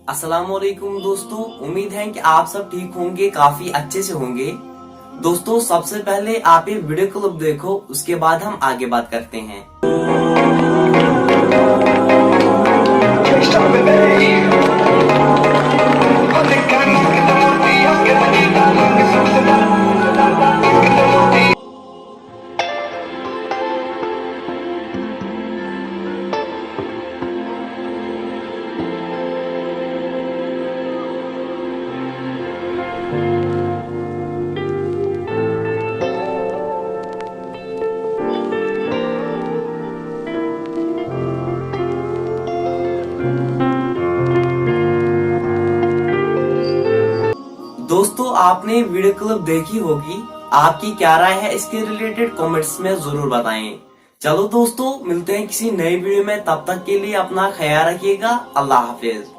अस्सलामुअलैकुम दोस्तों, उम्मीद है कि आप सब ठीक होंगे, काफी अच्छे से होंगे। दोस्तों सबसे पहले आप ये वीडियो क्लिप देखो, उसके बाद हम आगे बात करते हैं। दोस्तों आपने वीडियो क्लिप देखी होगी, आपकी क्या राय है इसके रिलेटेड कमेंट्स में जरूर बताएं। चलो दोस्तों, मिलते हैं किसी नई वीडियो में, तब तक के लिए अपना ख्याल रखिएगा। अल्लाह हाफिज।